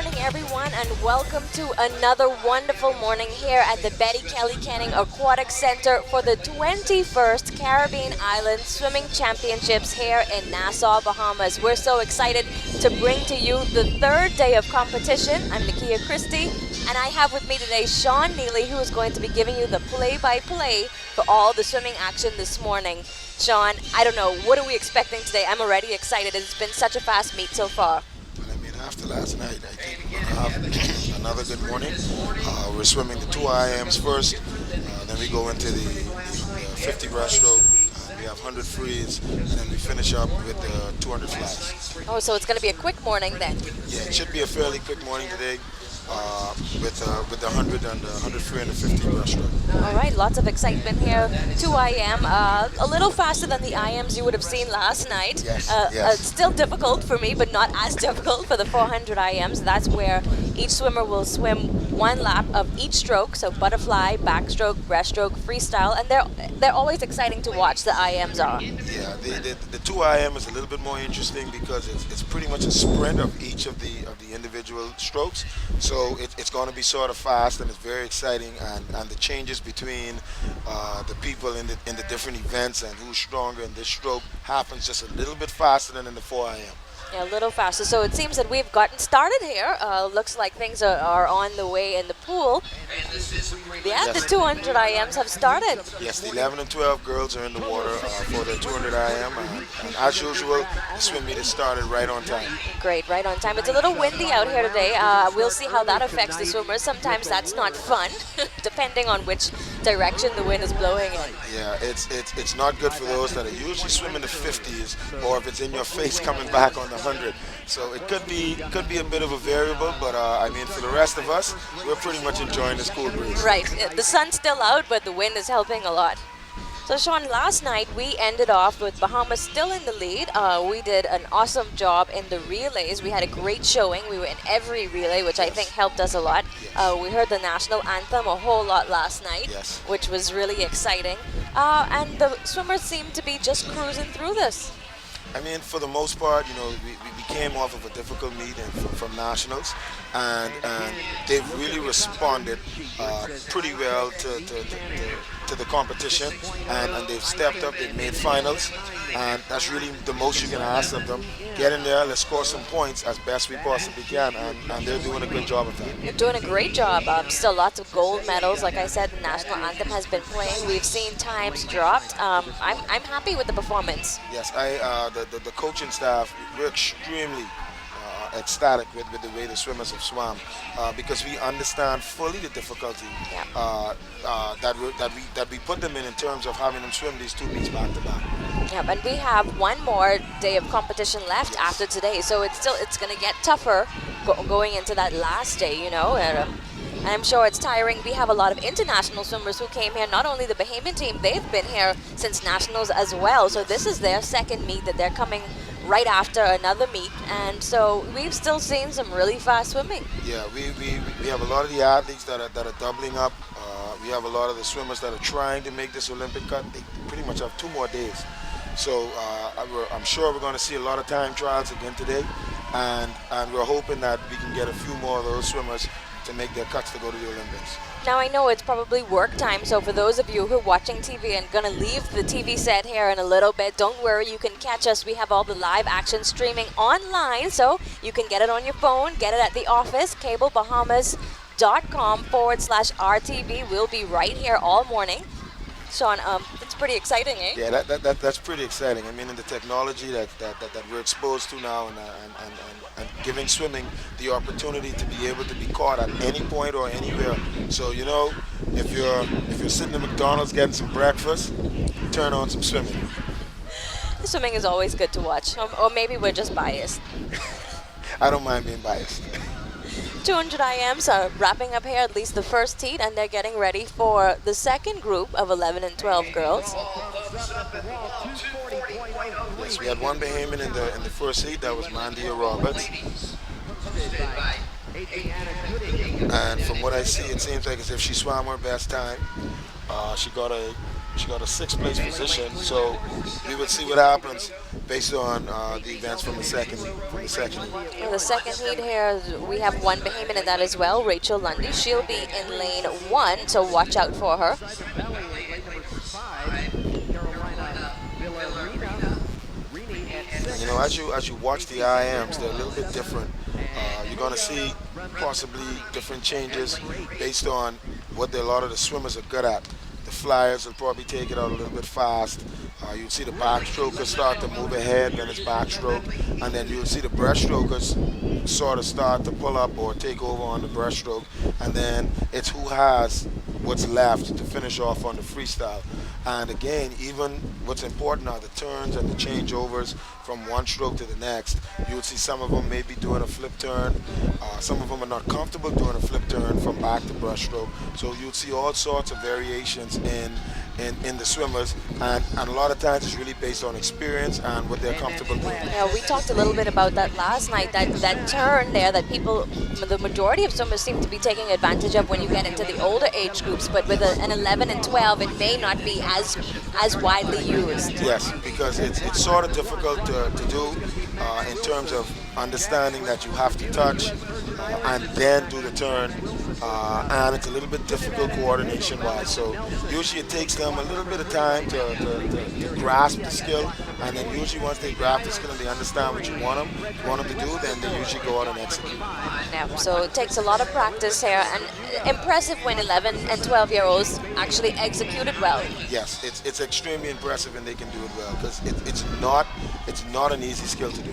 morning, everyone, and welcome to another wonderful morning here at the Betty Kelly Canning Aquatic Center for the 21st Caribbean Islands Swimming Championships here in Nassau, Bahamas. We're so excited to bring to you the third day of competition. I'm Nakia Christie, and I have with me today Sean Neely, who is going to be giving you the play-by-play for all the swimming action this morning. Sean, I don't know, what are we expecting today? I'm already excited. It's been such a fast meet so far. After last night, I think we're going to have another good morning. We're swimming the 2 IMs first, then we go into the 50 breaststroke, we have 100 frees, and then we finish up with the 200 flies. Oh, so it's going to be a quick morning then? Yeah, it should be a fairly quick morning today. With the 100 and the 100 free and the 50 breaststroke. All right, lots of excitement here. 2 IM, a little faster than the IMs you would have seen last night. Yes. Still difficult for me, but not as difficult for the 400 IMs. That's where each swimmer will swim one lap of each stroke, so butterfly, backstroke, breaststroke, freestyle, and they're always exciting to watch, the IMs are. Yeah, the 2 IM is a little bit more interesting because it's pretty much a sprint of each of the individual strokes. So it's going to be sort of fast, and it's very exciting, and the changes between the people in the different events and who's stronger in this stroke happens just a little bit faster than in the 4 IM. Yeah, a little faster. So it seems that we've gotten started here. Looks like things are on the way in the pool. Yeah, Yes. the 200 IMs have started. Yes, the 11 and 12 girls are in the water for the 200 IM, and as usual, the swim meet is started right on time. Great, right on time. It's a little windy out here today. We'll see how that affects the swimmers. Sometimes that's not fun, depending on which direction the wind is blowing in. Yeah, it's not good for those that are usually swimming the 50s, or if it's in your face coming back on the 100. So it could be a bit of a variable, but I mean, for the rest of us, we're pretty much enjoying the cool breeze. Right, the sun's still out, but the wind is helping a lot. So Sean, last night we ended off with Bahamas still in the lead. We did an awesome job in the relays. We had a great showing. We were in every relay, which I think helped us a lot. We heard the national anthem a whole lot last night, which was really exciting. And the swimmers seemed to be just cruising through this. I mean, for the most part, you know, we came off of a difficult meet from nationals, and they've really responded pretty well to the competition, and they've stepped up. They've made finals, and that's really the most you can ask of them. Get in there, let's score some points as best we possibly can, and they're doing a good job of that. They're doing a great job. Still lots of gold medals. Like I said, the national anthem has been playing. We've seen times dropped. I'm happy with the performance. Yes, the coaching staff, we're extremely ecstatic with the way the swimmers have swam, because we understand fully the difficulty that we put them in terms of having them swim these 2 meets back to back. Yeah, and we have one more day of competition left after today, so it's going to get tougher going into that last day, you know. And I'm sure it's tiring. We have a lot of international swimmers who came here. Not only the Bahamian team, they've been here since nationals as well. So this is their second meet that they're coming right after another meet, and so we've still seen some really fast swimming. Yeah, we have a lot of the athletes that are doubling up. We have a lot of the swimmers that are trying to make this Olympic cut. They pretty much have 2 more days. So I'm sure we're going to see a lot of time trials again today, and we're hoping that we can get a few more of those swimmers to make their cuts to go to the Olympics. Now I know it's probably work time, so for those of you who are watching TV and gonna leave the TV set here in a little bit, don't worry, you can catch us. We have all the live action streaming online, so you can get it on your phone, get it at the office, cablebahamas.com/RTV. We'll be right here all morning. Sean, it's pretty exciting, eh? Yeah, that's pretty exciting. I mean, in the technology that we're exposed to now, and giving swimming the opportunity to be able to be caught at any point or anywhere. So, you know, if you're sitting at McDonald's getting some breakfast, turn on some swimming. Swimming is always good to watch, or maybe we're just biased. I don't mind being biased. 200 IMs are wrapping up here, at least the first heat, and they're getting ready for the second group of 11 and 12 girls. Yes, we had one Bahamian in the first heat. That was Mandia Roberts. And from what I see, it seems like as if she swam her best time. She got a She got a sixth place position. So we will see what happens based on the events from the second heat. In the second heat here, we have one Bahamian in that as well, Rachel Lundy. She'll be in lane 1, so watch out for her. And, you know, as you watch the IMs, they're a little bit different. You're going to see possibly different changes based on what a lot of the swimmers are good at. The flyers will probably take it out a little bit fast. You'll see the backstrokers start to move ahead when it's backstroke, and then you'll see the breaststrokers sort of start to pull up or take over on the breaststroke, and then it's who has what's left to finish off on the freestyle. And again, even what's important are the turns and the changeovers from one stroke to the next. You'll see some of them maybe doing a flip turn. Some of them are not comfortable doing a flip turn from back to breaststroke. So you'll see all sorts of variations in the swimmers, and a lot of times it's really based on experience and what they're comfortable doing. Yeah, we talked a little bit about that last night, that turn there that people, the majority of swimmers seem to be taking advantage of when you get into the older age groups, but with an 11 and 12, it may not be as widely used. Yes, because it's sort of difficult to do in terms of understanding that you have to touch and then do the turn, and it's a little bit difficult coordination-wise. So usually it takes them a little bit of time to grasp the skill, and then usually once they grasp the skill and they understand what you want them to do, then they usually go out and execute. Yeah, so it takes a lot of practice here, and impressive when 11 and 12-year-olds actually executed well. Yes, it's extremely impressive when they can do it well, because it's not an easy skill to do.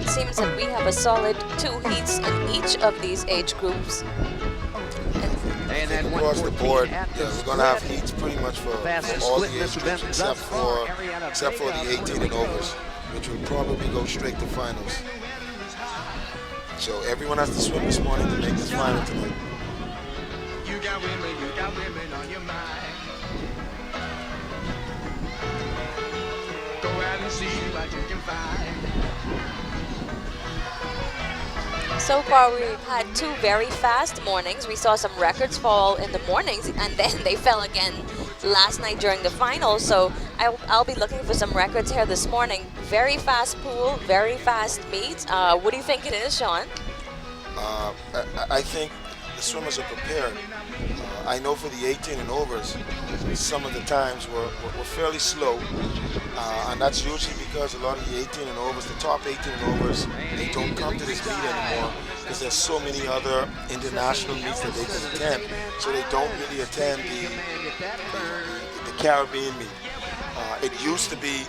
Seems that we have a solid 2 heats in each of these age groups. Across the board, yeah, we're going to have heats pretty much for all the age groups except for the 18 and overs, which will probably go straight to finals. So everyone has to swim this morning to make this final tonight. You got women on your mind. Go out and see what you can find. So far, we've had 2 very fast mornings. We saw some records fall in the mornings, and then they fell again last night during the finals. So I'll be looking for some records here this morning. Very fast pool, very fast meet. What do you think it is, Sean? I think the swimmers are prepared. I know for the 18 and overs, some of the times were fairly slow, and that's usually because a lot of the 18 and overs, the top 18 and overs, they don't come to this meet anymore because there's so many other international meets that they can attend, so they don't really attend the Caribbean meet. It used to be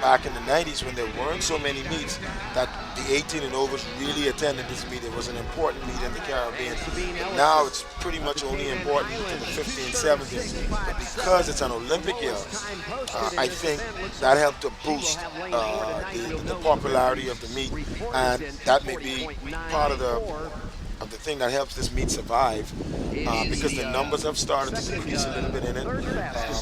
back in the 90s when there weren't so many meets that the 18 and overs really attended this meet. It was an important meet in the Caribbean. But now it's pretty much only important to the 50 and 70s. But because it's an Olympic year, I think that helped to boost the popularity of the meet, and that may be part of the thing that helps this meet survive, because the numbers have started to decrease a little bit in it,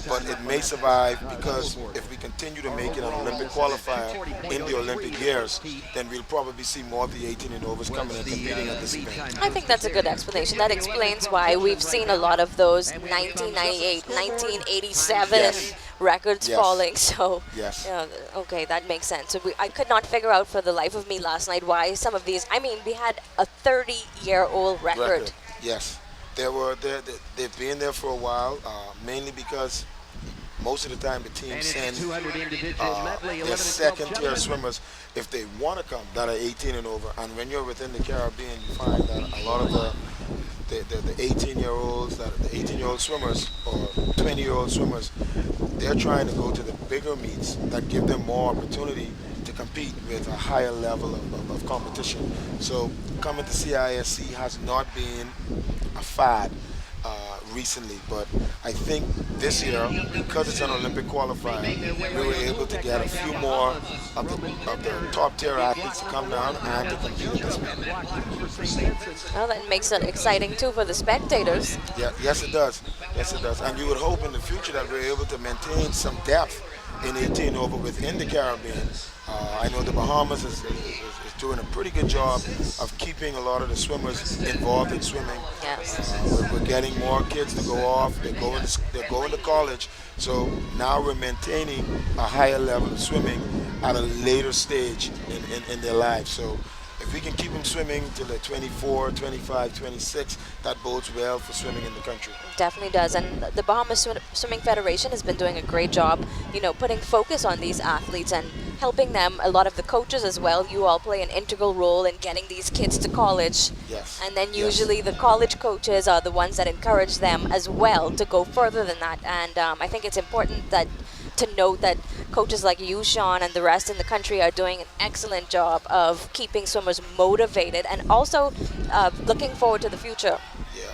but it may survive because if we continue to make it an Olympic qualifier in the Olympic years, then we'll probably see more of the 18 and overs coming and competing at this event. I think that's a good explanation. That explains why we've seen a lot of those 1998, 1987 Yes. records Yes. falling. So, Yes. okay, that makes sense. So I could not figure out for the life of me last night why some of these. I mean, we had a 30-year-old record. Yes, they've been there for a while, mainly because most of the time the teams send their second-tier swimmers if they want to come that are 18 and over. And when you're within the Caribbean, you find that a lot of the 18-year-olds, the 18-year-old swimmers or 20-year-old swimmers, they're trying to go to the bigger meets that give them more opportunity to compete with a higher level of competition. So coming to CISC has not been a fad. recently. But I think this year, because it's an Olympic qualifier, we were able to get a few more of the top tier athletes to come down and to compete in this meet. Well, that makes it exciting too for the spectators. Yeah, yes it does. Yes it does. And you would hope in the future that we're able to maintain some depth in 18 over within the Caribbean. I know the Bahamas is doing a pretty good job of keeping a lot of the swimmers involved in swimming. Yes. We're getting more kids to go off. They're going to college. So now we're maintaining a higher level of swimming at a later stage in their lives. So if we can keep them swimming till they're 24, 25, 26, that bodes well for swimming in the country. Definitely does, and the Bahamas Swimming Federation has been doing a great job, putting focus on these athletes and helping them. A lot of the coaches as well, you all play an integral role in getting these kids to college. Yes. And then Yes. usually the college coaches are the ones that encourage them as well to go further than that. And I think it's important to note that coaches like you, Sean, and the rest in the country are doing an excellent job of keeping swimmers motivated and also looking forward to the future. Yeah,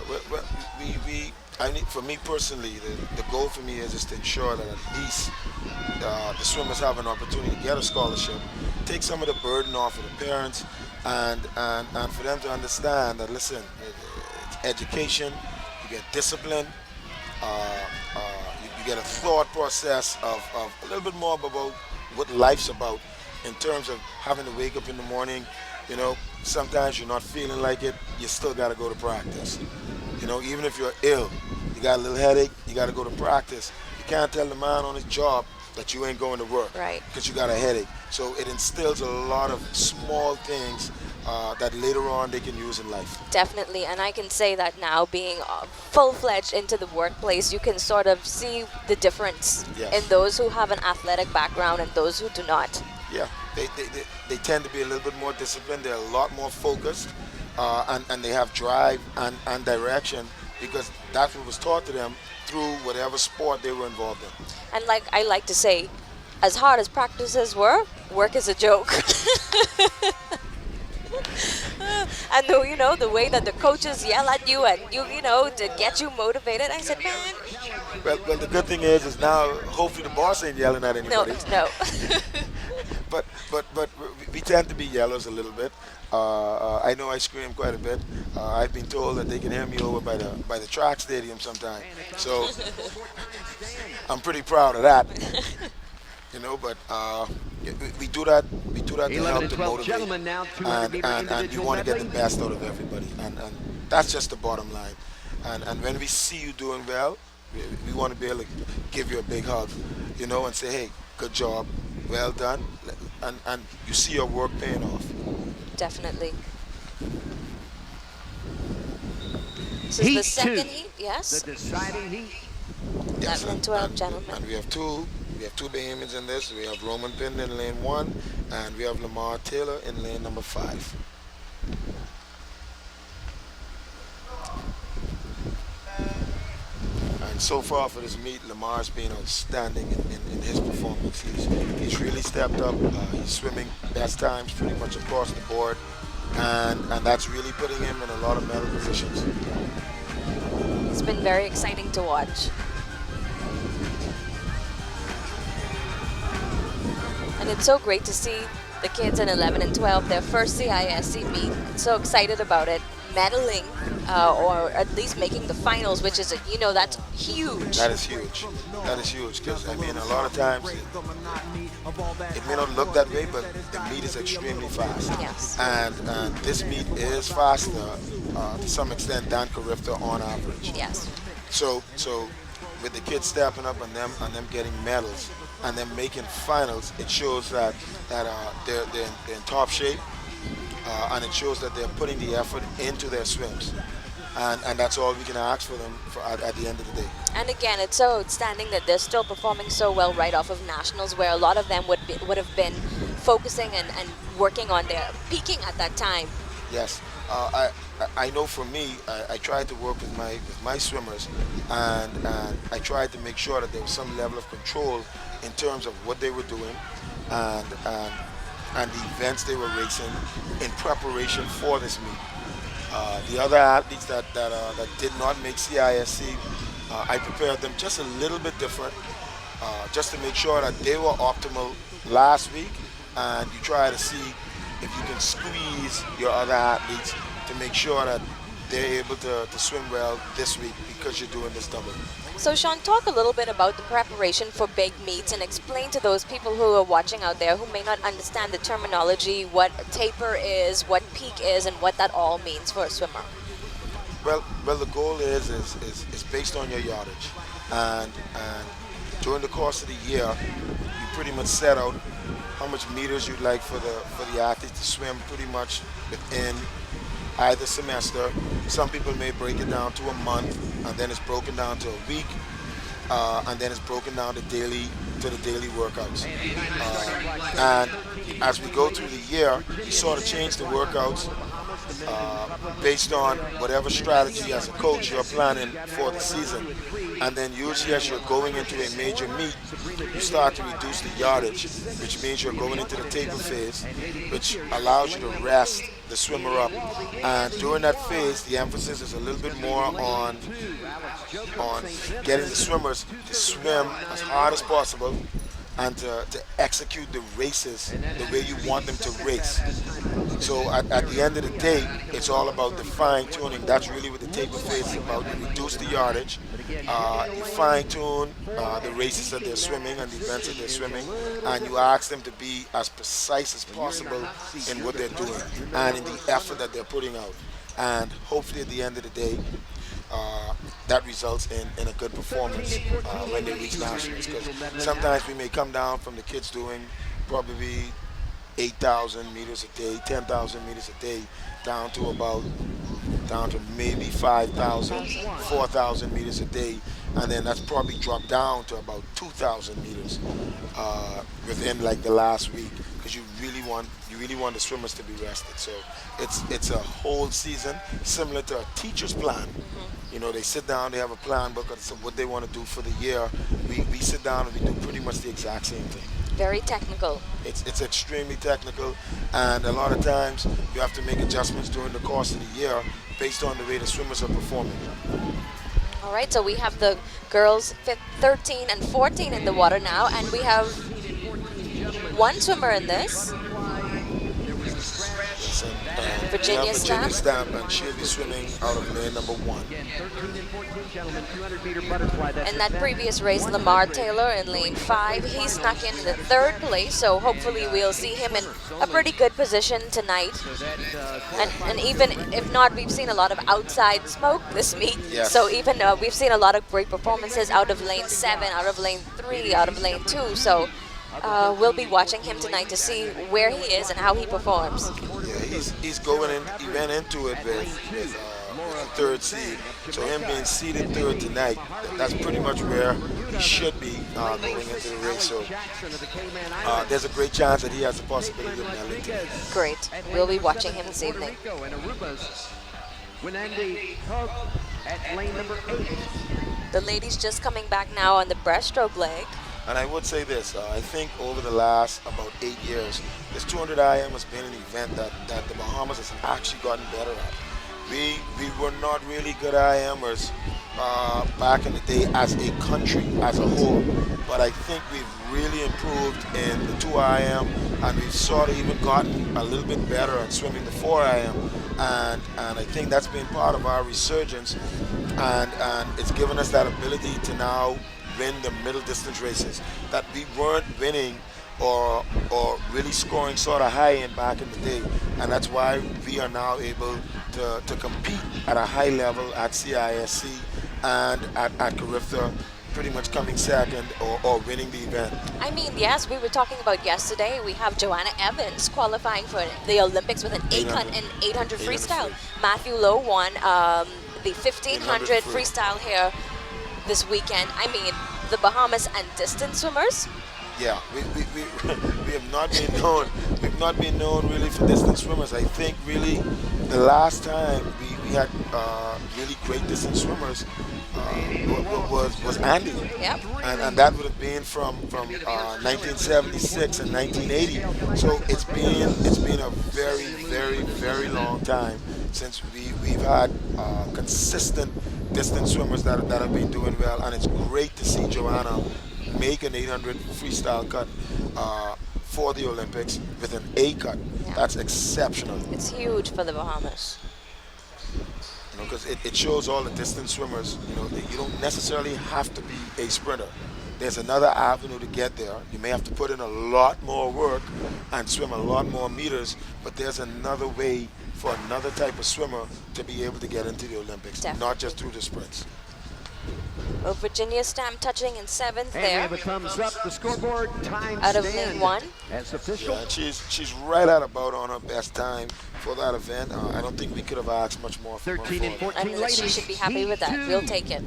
for me personally, the goal for me is just to ensure that at least the swimmers have an opportunity to get a scholarship, take some of the burden off of the parents, and for them to understand that, listen, it's education, you get discipline, you get a thought process of a little bit more about what life's about in terms of having to wake up in the morning. Sometimes you're not feeling like it, you still got to go to practice. Even if you're ill, you got a little headache, you got to go to practice. You can't tell the man on his job that you ain't going to work because you got a headache. So it instills a lot of small things that later on they can use in life. Definitely, and I can say that now, being full-fledged into the workplace, you can sort of see the difference in those who have an athletic background and those who do not. Yeah, they tend to be a little bit more disciplined. They're a lot more focused, and they have drive and direction because that's what was taught to them through whatever sport they were involved in. And like I like to say, as hard as practices were, work is a joke. And the way that the coaches yell at you and to get you motivated, I said, man. Well, the good thing is now hopefully the boss ain't yelling at anybody. No. But we tend to be yellers a little bit. I know I scream quite a bit. I've been told that they can hear me over by the track stadium sometime. So I'm pretty proud of that. But we do that to help to motivate, and you want to get the best out of everybody, and that's just the bottom line. And when we see you doing well, we want to be able to give you a big hug, and say, hey, good job, well done, and you see your work paying off. Definitely. This is the second heat, yes? The deciding heat. Yes, 11 and 12, gentlemen. And we have two Bahamians in this. We have Roman Pind in lane 1, and we have Lamar Taylor in lane number 5. And so far for this meet, Lamar's been outstanding in his performance. He's really stepped up. He's swimming best times pretty much across the board, and that's really putting him in a lot of medal positions. It's been very exciting to watch. And it's so great to see the kids in 11 and 12, their first CISC meet. So excited about it, medaling, or at least making the finals, which is, that's huge. That is huge. That is huge because, a lot of times it may not look that way, but the meet is extremely fast. Yes. And this meet is faster to some extent than Carifta on average. Yes. So with the kids stepping up and them getting medals and them making finals, it shows that they're in top shape, and it shows that they're putting the effort into their swims, and that's all we can ask for them at the end of the day. And again, it's so outstanding that they're still performing so well right off of nationals, where a lot of them would have been focusing and working on their peaking at that time. Yes, I know for me, I tried to work with my swimmers, and I tried to make sure that there was some level of control in terms of what they were doing and the events they were racing in preparation for this meet. The other athletes that did not make CISC, I prepared them just a little bit different, just to make sure that they were optimal last week, and you try to see if you can squeeze your other athletes to make sure that they're able to swim well this week because you're doing this double. So, Sean, talk a little bit about the preparation for big meets and explain to those people who are watching out there who may not understand the terminology, what taper is, what peak is, and what that all means for a swimmer. Well, the goal is based on your yardage, and during the course of the year, you pretty much set out how much meters you'd like for the athlete to swim pretty much within either semester. Some people may break it down to a month, and then it's broken down to a week, and then it's broken down to the daily workouts. And as we go through the year, you sort of change the workouts based on whatever strategy as a coach you're planning for the season. And then usually as you're going into a major meet, you start to reduce the yardage, which means you're going into the taper phase, which allows you to rest the swimmer up. And during that phase, the emphasis is a little bit more on getting the swimmers to swim as hard as possible and to execute the races the way you want them to race. So at the end of the day, it's all about the fine tuning. That's really what the taper phase is about. You reduce the yardage, you fine tune the races that they're swimming and the events that they're swimming, and you ask them to be as precise as possible in what they're doing and in the effort that they're putting out. And hopefully at the end of the day, that results in a good performance when they reach nationals. Because sometimes we may come down from the kids doing probably 8,000 meters a day, 10,000 meters a day, down to maybe 5,000, 4,000 meters a day, and then that's probably dropped down to about 2,000 meters within like the last week, because you really want the swimmers to be rested. So it's a whole season similar to a teacher's plan. You know, they sit down, they have a plan book of what they want to do for the year. We sit down and we do pretty much the exact same thing. Very technical. It's extremely technical, and a lot of times you have to make adjustments during the course of the year based on the way the swimmers are performing. All right, so we have the girls 13 and 14 in the water now, and we have one swimmer in this. Virginia we have Virginia Stamp. Stamp, and she'll be swimming out of lane number 1. In that previous race, Lamar Taylor in lane 5, he snuck in the 3rd place, so hopefully we'll see him in a pretty good position tonight. And even if not, we've seen a lot of outside smoke this meet. Yes. So even we've seen a lot of great performances out of lane 7, out of lane 3, out of lane 2. So we'll be watching him tonight to see where he is and how he performs. Yeah, he's going in. He went into it with the 3rd seed. So him being seeded 3rd tonight, that's pretty much where he should be going into the race. So there's a great chance that he has the possibility of medaling tonight. Great. We'll be watching him this evening. The ladies just coming back now on the breaststroke leg. And I would say this, I think over the last about 8 years, this 200 IM has been an event that the Bahamas has actually gotten better at. We were not really good IMers back in the day as a country, as a whole. But I think we've really improved in the 2 IM, and we've sort of even gotten a little bit better at swimming the 4 IM. And I think that's been part of our resurgence, and it's given us that ability to now win the middle distance races that we weren't winning or really scoring sort of high in back in the day. And that's why we are now able to compete at a high level at CISC and at Carifta, pretty much coming second or winning the event. I mean, yes, we were talking about yesterday. We have Joanna Evans qualifying for the Olympics with an 800 freestyle. Matthew Lowe won the 1500 freestyle here this weekend. I mean, the Bahamas and distance swimmers. Yeah, we have not been known. We've not been known really for distance swimmers. I think really the last time we had really great distance swimmers was Andy. Yep. And that would have been from 1976 and 1980. So it's been a very, very, very long time since we've had consistent distance swimmers that have been doing well, and it's great to see Joanna make an 800 freestyle cut for the Olympics with an A cut. Yeah. That's exceptional. It's huge for the Bahamas. You know, because it shows all the distance swimmers, you know, that you don't necessarily have to be a sprinter. There's another avenue to get there. You may have to put in a lot more work and swim a lot more meters, but there's another way for another type of swimmer to be able to get into the Olympics, Definitely. not just through the sprints. Well, Virginia Stamp touching in 7th And we there. have a thumbs up. The scoreboard time Out of stand lane 1. as official. Yeah, and she's right at about on her best time for that event. I don't think we could have asked much more from her 13 and for it. 14 And ladies. she should be happy with that. Heat We'll 2. take it.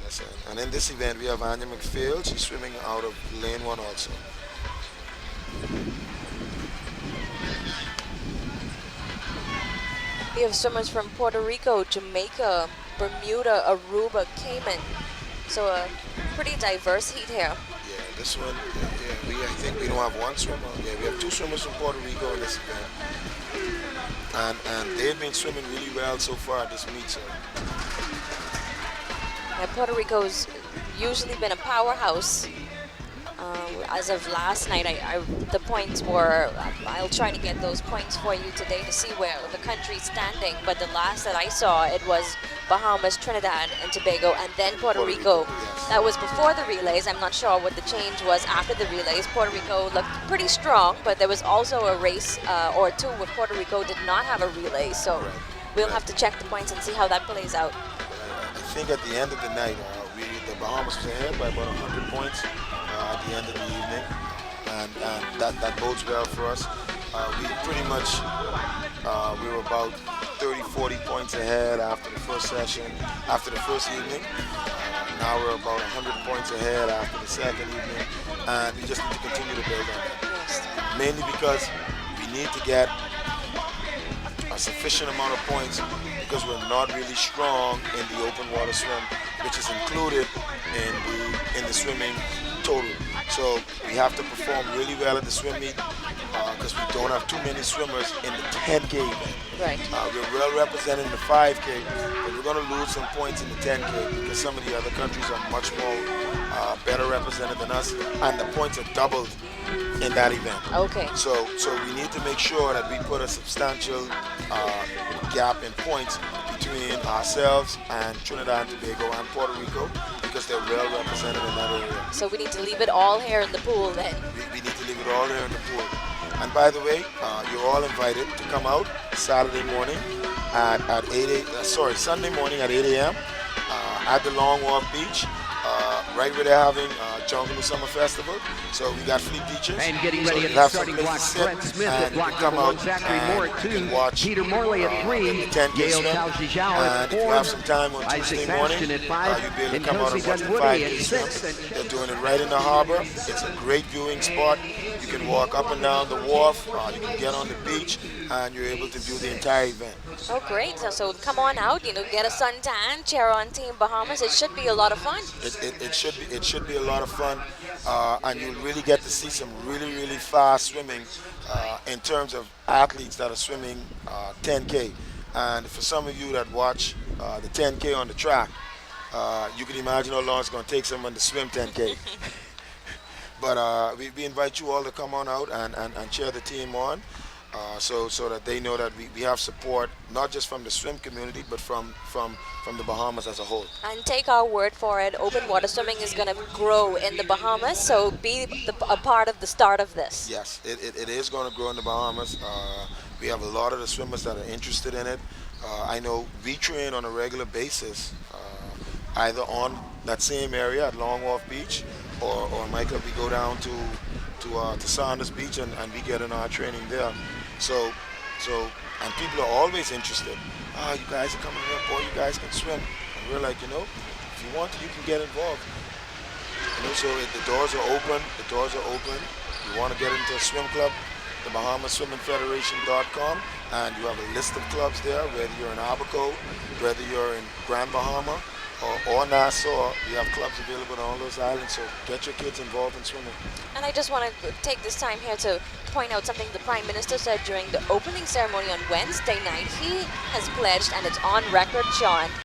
Yes, and in this event, we have Anya McPhail. She's swimming out of lane 1 also. We have swimmers from Puerto Rico, Jamaica, Bermuda, Aruba, Cayman. So a pretty diverse heat here. Yeah, this one, I think we don't have one swimmer. Yeah, we have 2 swimmers from Puerto Rico in this event. And they've been swimming really well so far at this meet. So Now, Puerto Rico's usually been a powerhouse. As of last night, the points were, I'll try to get those points for you today to see where the country's standing, but the last that I saw, it was Bahamas, Trinidad and Tobago, and then Puerto Rico. yes. That was before the relays. I'm not sure what the change was after the relays. Puerto Rico looked pretty strong, but there was also a race or 2 where Puerto Rico did not have a relay, so Right. we'll Right. have to check the points and see how that plays out. I think at the end of the night, the Bahamas was ahead by about 100 points at the end of the evening, and that bodes well for us. We pretty much we were about 30, 40 points ahead after the first session, after the first evening. Now we're about 100 points ahead after the second evening, and we just need to continue to build on that. Yes. Mainly because we need to get a sufficient amount of points because we're not really strong in the open water swim, which is included in the swimming total. So we have to perform really well at the swim meet because we don't have too many swimmers in the 10K event. Right. We're well represented in the 5K, but we're going to lose some points in the 10K because some of the other countries are much more better represented than us, and the points are doubled in that event. Okay. So we need to make sure that we put a substantial gap in points between ourselves and Trinidad and Tobago and Puerto Rico because they're well represented in that area. So we need to leave it all here in the pool then. We need to leave it all there in the pool. And by the way, you're all invited to come out Saturday morning at Sunday morning at 8 a.m. At the Long Wharf Beach, right where they're having Jungle Summer Festival. So we got fleet teachers. And getting So ready you at have the some starting place block, to sit, Brett Smith and at you block can come number out 1, Zachary and Moore you at can 2, watch Peter Morley at 3, the 10K Gail swim. Taujijau at And if you 4, have some time on Isaac Tuesday morning, Bastion at 5, you'll be able and to come out Kelsey and watch the Dunwoody 5K at swim. 6. They're doing it right in the harbor. It's a great viewing spot. You can walk up and down the wharf. You can get on the beach, and you're able to view the entire event. Oh, great. So come on out, get a suntan, cheer on Team Bahamas. It should be a lot of fun. It should be a lot of fun, and you'll really get to see some really fast swimming in terms of athletes that are swimming 10K. And for some of you that watch the 10K on the track, you can imagine how long it's going to take someone to swim 10K. But we invite you all to come on out and cheer the team on. So that they know that we have support not just from the swim community but from the Bahamas as a whole. And take our word for it, open water swimming is going to grow in the Bahamas, so be a part of the start of this. Yes, it is going to grow in the Bahamas. We have a lot of the swimmers that are interested in it. I know we train on a regular basis, either on that same area at Long Wharf Beach, or Michael, we go down to Saunders Beach and we get in our training there. So and people are always interested. You guys are coming here, boy, you guys can swim. And we're like, if you want to, you can get involved. So the doors are open. The doors are open. You want to get into a swim club, the BahamasSwimmingFederation.com, and you have a list of clubs there, whether you're in Abaco, whether you're in Grand Bahama or Nassau, you have clubs available on all those islands, so get your kids involved in swimming. And I just want to take this time here to point out something the Prime Minister said during the opening ceremony on Wednesday night. He has pledged, and it's on record, Sean,